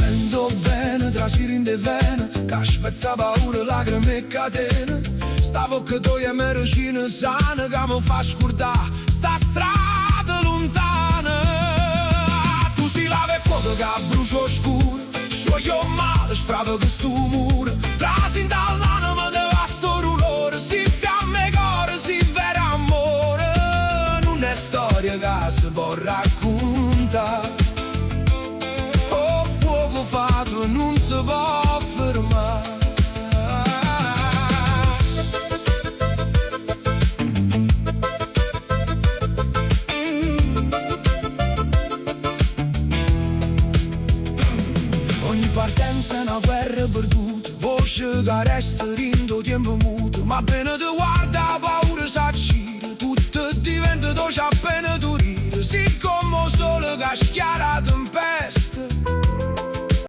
Prendo bene, trasiri in de vene, ca spezza paura, lacrime e catene. Stavo che tu e me răcine sana, ca mă faci scurta sta strada lontana. Tu si lave fuoco ca brucio scuro, și io male spravă că stu mur. Trasi in dall'anima devasto rulore, si fiamme core, si vero amore. Non è storia che si può raccontare. Oh, fuoco fatto non si può fermare. Ogni partenza è una guerra perduta, voce che resta rindo tempo muto. Ma appena ti guarda paura s'accira, tutto diventa dolce appena tu ridi. Sì come sole che schiara tempesta.